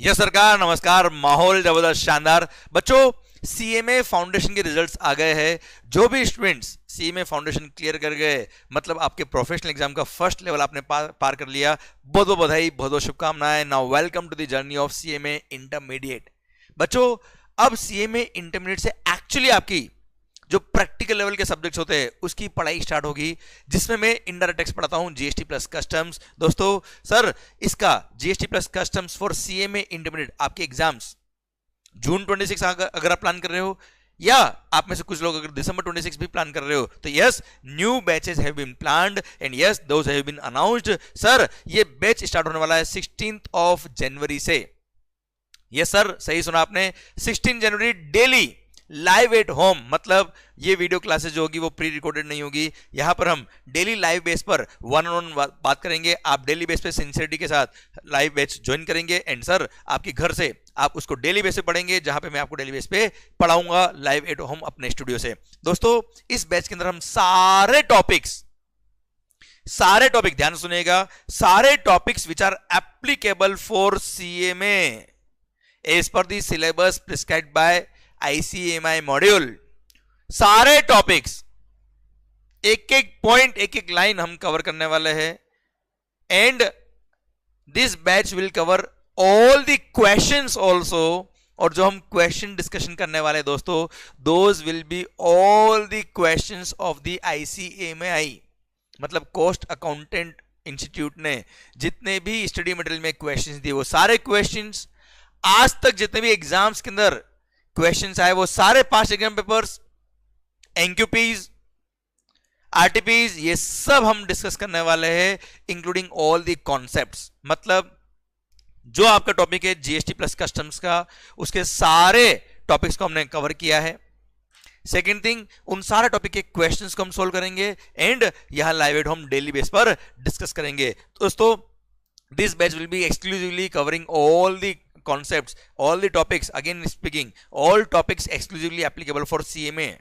Yes सरकार, नमस्कार। माहौल जबरदस्त शानदार। बच्चों, सीएमए फाउंडेशन के रिजल्ट्स आ गए हैं। जो भी स्टूडेंट्स सीएमए फाउंडेशन क्लियर कर गए, मतलब आपके प्रोफेशनल एग्जाम का फर्स्ट लेवल आपने पार कर लिया, बहुत बहुत बधाई, बहुत बहुत शुभकामनाएं। Now welcome to the journey of CMA intermediate. बच्चों, अब सीएमए इंटरमीडिएट से एक्चुअली आपकी जो प्रैक्टिकल लेवल के सब्जेक्ट्स होते हैं उसकी पढ़ाई स्टार्ट होगी, जिसमें मैं इनडायरेक्ट टैक्स पढ़ाता हूं, जीएसटी प्लस कस्टम्स। दोस्तों सर, इसका GST plus customs for CMA intermediate आपके एग्जाम्स जून 26 अगर आप प्लान कर रहे हो, या आप में से कुछ लोग अगर दिसंबर 26 भी प्लान कर रहे हो, तो yes, new batches have been planned and yes those have been announced. Sir, ये बैच स्टार्ट होने वाला है 16th ऑफ जनवरी से। यस सर, सही सुना आपने, 16 जनवरी डेली लाइव एट होम। मतलब ये वीडियो क्लासेस जो होगी वो प्री रिकॉर्डेड नहीं होगी। यहां पर हम डेली लाइव बेस पर वन ऑन वन बात करेंगे। आप डेली बेस पे सिंसियरिटी के साथ लाइव बैच ज्वाइन करेंगे एंड सर आपके घर से आप उसको डेली बेस पे पढ़ेंगे, जहां पे मैं आपको डेली बेस पे पढ़ाऊंगा लाइव एट होम अपने स्टूडियो से। दोस्तों, इस बैच के अंदर हम सारे टॉपिक ध्यान सुनिएगा, सारे topics which are applicable for CMA as per the syllabus prescribed by ICMI module, सारे टॉपिक्स, एक एक पॉइंट, एक एक लाइन हम कवर करने वाले हैं। And this batch will cover all the questions also. और जो हम क्वेश्चन डिस्कशन करने वाले दोस्तों, those will be all the questions of the ICMI, मतलब कॉस्ट अकाउंटेंट इंस्टीट्यूट ने जितने भी स्टडी मटेरियल में क्वेश्चंस दिए, वो सारे क्वेश्चंस आज तक जितने भी एग्जाम्स के अंदर क्वेश्चंस आए, वो सारे पास्ट एग्जाम पेपर्स, एनक्यूपीज, आरटीपीज, ये सब हम डिस्कस करने वाले हैं, इंक्लूडिंग ऑल द कॉन्सेप्ट्स। मतलब जो आपका टॉपिक है जीएसटी प्लस कस्टम्स का, उसके सारे टॉपिक्स को हमने कवर किया है। सेकेंड थिंग, उन सारे टॉपिक के क्वेश्चंस को हम सोल्व करेंगे एंड यहां live at home daily base पर डिस्कस करेंगे। दोस्तों, this batch will B exclusively covering all the concepts, all the topics, again speaking, all topics exclusively applicable for CMA.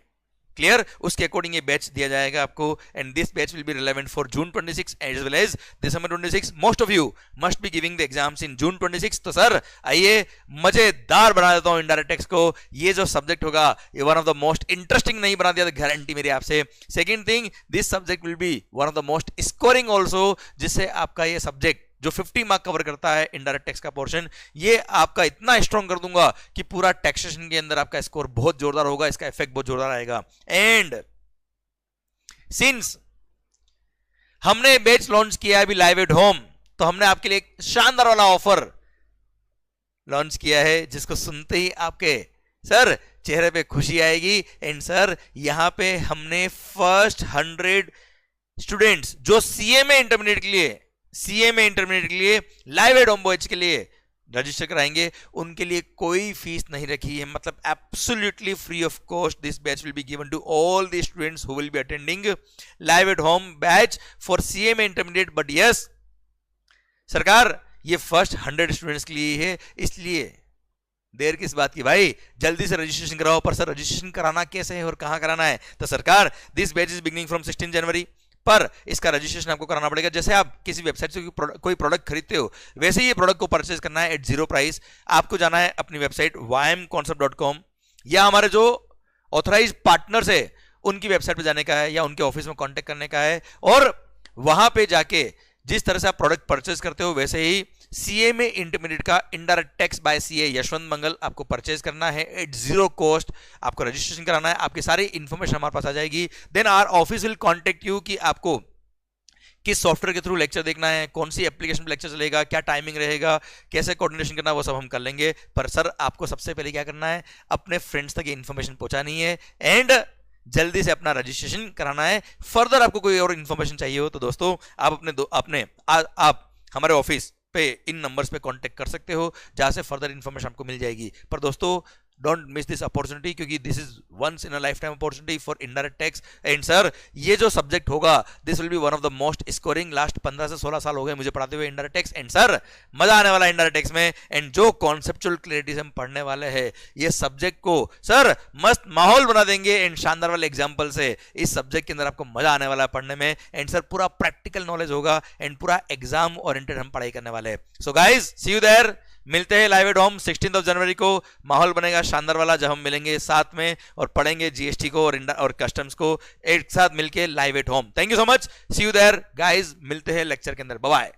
Clear? उसके according ये batch दिया जाएगा आपको, and this batch will be relevant for June 26 as well as December 26। Most of you must be giving the exams in June 26। तो sir आइए मजेदार बना देता हूं इनडायरेक्ट टैक्स को। ये जो सब्जेक्ट होगा ये one of the most interesting नहीं बना दिया, गारंटी मेरी आपसे। Second thing, this subject will be one of the most scoring also, जिससे आपका ये सब्जेक्ट जो 50 मार्क कवर करता है इनडायरेक्ट टैक्स का पोर्शन, ये आपका इतना स्ट्रॉन्ग कर दूंगा कि पूरा टैक्सेशन के अंदर आपका स्कोर बहुत जोरदार होगा, इसका इफेक्ट बहुत जोरदार आएगा। एंड सिंस हमने बैच लॉन्च किया है अभी लाइव एट होम, तो हमने आपके लिए एक शानदार वाला ऑफर लॉन्च किया है, जिसको सुनते ही आपके सर चेहरे पे खुशी आएगी। एंड सर, यहां पे हमने फर्स्ट 100 स्टूडेंट्स जो सीएमए इंटरमीडिएट के लिए लाइव एट होम बैच के लिए रजिस्टर कराएंगे, उनके लिए कोई फीस नहीं रखी है, मतलब absolutely free of cost this batch will be given to all the students who will be attending live at home batch for CMA intermediate. But yes सरकार, ये फर्स्ट 100 स्टूडेंट्स के लिए है, इसलिए देर किस बात की भाई, जल्दी से रजिस्ट्रेशन कराओ। पर सर रजिस्ट्रेशन कराना कैसे है और कहां कराना है? तो सरकार, this batch is beginning from 16 जनवरी, पर इसका रजिस्ट्रेशन आपको कराना पड़ेगा। जैसे आप किसी वेबसाइट से कोई प्रोडक्ट खरीदते हो, वैसे ही ये प्रोडक्ट को परचेज करना है एट जीरो प्राइस। आपको जाना है अपनी वेबसाइट ymconcept.com, या हमारे जो ऑथराइज्ड पार्टनर्स है उनकी वेबसाइट पे जाने का है, या उनके ऑफिस में कांटेक्ट करने का है, और वहां पे जाके जिस तरह से आप प्रोडक्ट परचेज करते हो वैसे ही सीएमए इंटरमीडिएट का indirect tax by CA Yashwant Mangal आपको परचेज करना है एट जीरो कॉस्ट। आपको रजिस्ट्रेशन कराना है, आपकी सारी इंफॉर्मेशन हमारे पास आ जाएगी। Then our office will contact you कि आपको किस सॉफ्टवेयर के थ्रू लेक्चर देखना है, कौन सी एप्लीकेशन पे लेक्चर चलेगा, क्या टाइमिंग रहेगा, कैसे कोऑर्डिनेशन करना है, वो सब हम कर लेंगे। पर सर आपको सबसे पहले क्या करना है, अपने फ्रेंड्स तक ये इंफॉर्मेशन पहुंचानी है एंड जल्दी से अपना रजिस्ट्रेशन कराना है। फर्दर आपको कोई और इंफॉर्मेशन चाहिए हो तो दोस्तों आप हमारे ऑफिस पे इन नंबर्स पे कांटेक्ट कर सकते हो, जहां से फर्दर इंफॉर्मेशन आपको मिल जाएगी। पर दोस्तों, डोंट मिस दिस अपॉर्चुनिटी, क्योंकि this is once in a lifetime opportunity for indirect tax. And sir, ये जो सब्जेक्ट होगा this will be one of the most scoring. Last 15 से 16 साल हो गए मुझे पढ़ाते हुए इनडायरेक्ट टैक्स, एंड सर मजा आने वाला है इनडायरेक्ट टैक्स में। एंड जो कॉन्सेप्चुअल क्लैरिटी हम पढ़ने वाले हैं, ये सब्जेक्ट को सर मस्त माहौल बना देंगे एंड शानदार वाले एग्जाम्पल से। इस सब्जेक्ट के अंदर आपको मजा आने वाला है पढ़ने में, एंड सर पूरा प्रैक्टिकल नॉलेज होगा एंड पूरा एग्जाम ओरिएंटेड हम पढ़ाई करने वाले हैं। So guys, see you there. मिलते हैं लाइव एट होम 16 जनवरी को। माहौल बनेगा शानदार वाला, जब हम मिलेंगे साथ में और पढ़ेंगे जीएसटी को और कस्टम्स को एक साथ मिलके live at home. Thank you so much, see you there guys, मिलते हैं लेक्चर के अंदर, बाय बाय।